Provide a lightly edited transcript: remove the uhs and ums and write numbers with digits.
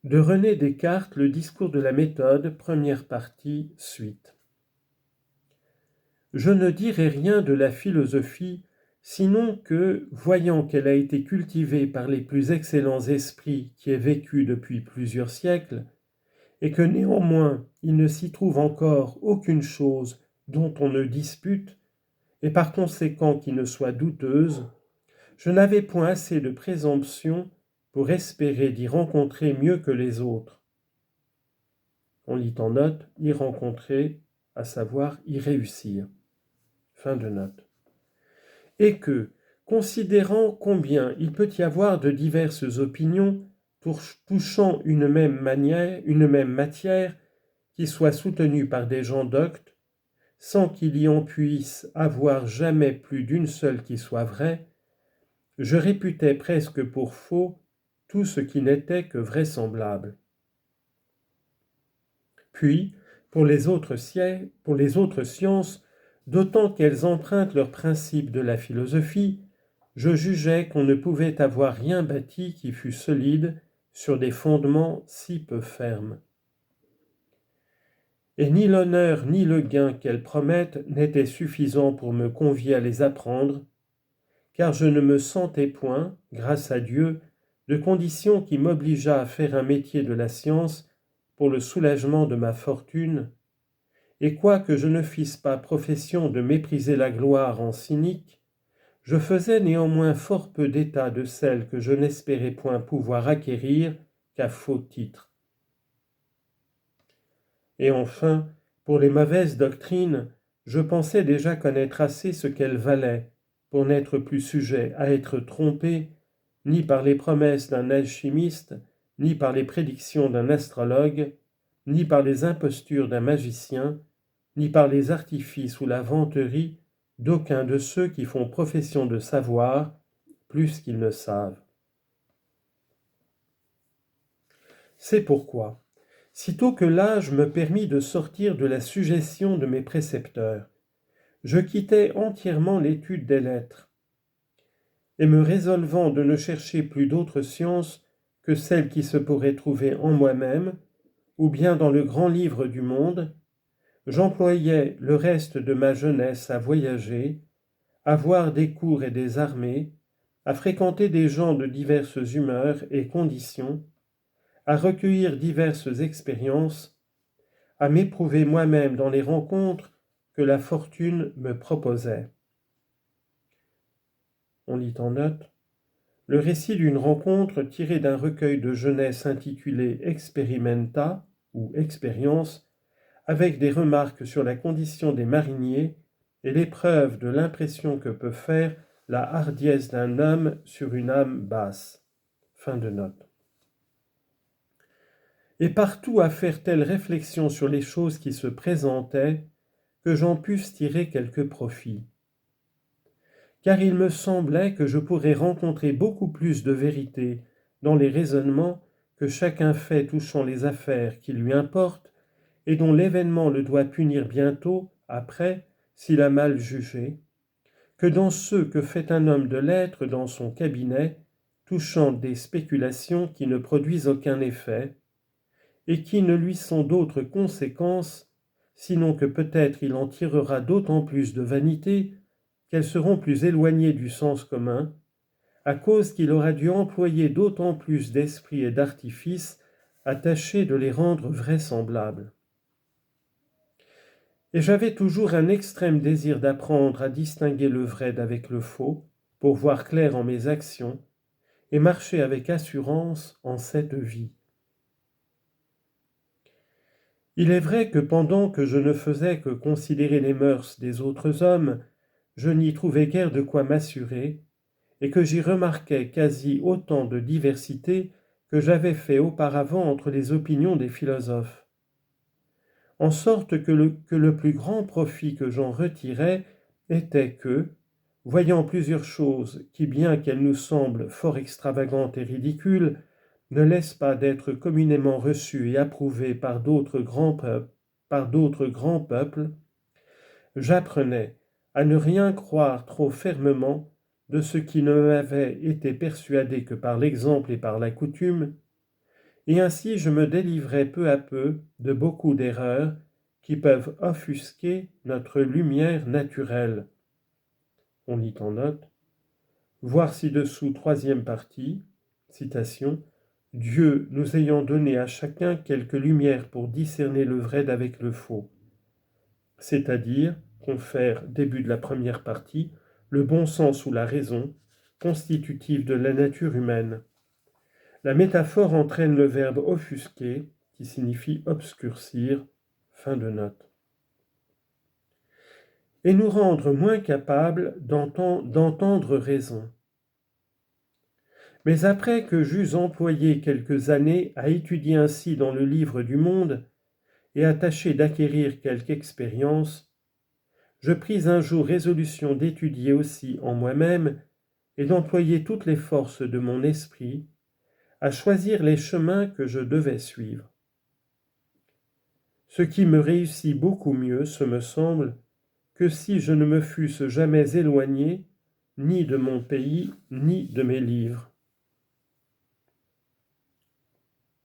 De René Descartes, le discours de la méthode, première partie, suite. Je ne dirai rien de la philosophie, sinon que, voyant qu'elle a été cultivée par les plus excellents esprits qui aient vécu depuis plusieurs siècles, et que néanmoins il ne s'y trouve encore aucune chose dont on ne dispute, et par conséquent qui ne soit douteuse, je n'avais point assez de présomption pour espérer d'y rencontrer mieux que les autres. On lit en note, y rencontrer, à savoir y réussir. Fin de note. Et que, considérant combien il peut y avoir de diverses opinions touchant une même matière, qui soit soutenue par des gens doctes, sans qu'il y en puisse avoir jamais plus d'une seule qui soit vraie, je réputais presque pour faux tout ce qui n'était que vraisemblable. Puis, pour les autres sciences, d'autant qu'elles empruntent leurs principes de la philosophie, je jugeais qu'on ne pouvait avoir rien bâti qui fût solide sur des fondements si peu fermes. Et ni l'honneur ni le gain qu'elles promettent n'étaient suffisants pour me convier à les apprendre, car je ne me sentais point, grâce à Dieu, de condition qui m'obligeât à faire un métier de la science pour le soulagement de ma fortune, et quoique je ne fisse pas profession de mépriser la gloire en cynique, je faisais néanmoins fort peu d'état de celle que je n'espérais point pouvoir acquérir qu'à faux titre. Et enfin, pour les mauvaises doctrines, je pensais déjà connaître assez ce qu'elles valaient pour n'être plus sujet à être trompé ni par les promesses d'un alchimiste, ni par les prédictions d'un astrologue, ni par les impostures d'un magicien, ni par les artifices ou la vanterie d'aucun de ceux qui font profession de savoir plus qu'ils ne savent. C'est pourquoi, sitôt que l'âge me permit de sortir de la suggestion de mes précepteurs, je quittai entièrement l'étude des lettres, et me résolvant de ne chercher plus d'autres sciences que celles qui se pourraient trouver en moi-même, ou bien dans le grand livre du monde, j'employai le reste de ma jeunesse à voyager, à voir des cours et des armées, à fréquenter des gens de diverses humeurs et conditions, à recueillir diverses expériences, à m'éprouver moi-même dans les rencontres que la fortune me proposait. On lit en note le récit d'une rencontre tiré d'un recueil de jeunesse intitulé Experimenta ou Expérience, avec des remarques sur la condition des mariniers et l'épreuve de l'impression que peut faire la hardiesse d'un homme sur une âme basse. Fin de note. Et partout à faire telle réflexion sur les choses qui se présentaient, que j'en pusse tirer quelque profit. Car il me semblait que je pourrais rencontrer beaucoup plus de vérité dans les raisonnements que chacun fait touchant les affaires qui lui importent et dont l'événement le doit punir bientôt, après, s'il a mal jugé, que dans ceux que fait un homme de lettres dans son cabinet, touchant des spéculations qui ne produisent aucun effet, et qui ne lui sont d'autres conséquences, sinon que peut-être il en tirera d'autant plus de vanité qu'elles seront plus éloignées du sens commun, à cause qu'il aura dû employer d'autant plus d'esprit et d'artifice à tâcher de les rendre vraisemblables. Et j'avais toujours un extrême désir d'apprendre à distinguer le vrai d'avec le faux, pour voir clair en mes actions, et marcher avec assurance en cette vie. Il est vrai que pendant que je ne faisais que considérer les mœurs des autres hommes, je n'y trouvais guère de quoi m'assurer, et que j'y remarquais quasi autant de diversité que j'avais fait auparavant entre les opinions des philosophes. En sorte que le plus grand profit que j'en retirais était que, voyant plusieurs choses qui, bien qu'elles nous semblent fort extravagantes et ridicules, ne laissent pas d'être communément reçues et approuvées par d'autres grands peuples, j'apprenais à ne rien croire trop fermement de ce qui ne m'avait été persuadé que par l'exemple et par la coutume, et ainsi je me délivrai peu à peu de beaucoup d'erreurs qui peuvent offusquer notre lumière naturelle. On lit en note. Voir ci-dessous, troisième partie, citation, Dieu nous ayant donné à chacun quelque lumière pour discerner le vrai d'avec le faux. C'est-à-dire, confère, début de la première partie, le bon sens ou la raison, constitutive de la nature humaine. La métaphore entraîne le verbe offusquer, qui signifie obscurcir, fin de note. Et nous rendre moins capables d'entendre raison. Mais après que j'eus employé quelques années à étudier ainsi dans le livre du monde et à tâcher d'acquérir quelque expérience, je pris un jour résolution d'étudier aussi en moi-même et d'employer toutes les forces de mon esprit à choisir les chemins que je devais suivre. Ce qui me réussit beaucoup mieux, ce me semble, que si je ne me fusse jamais éloigné ni de mon pays, ni de mes livres.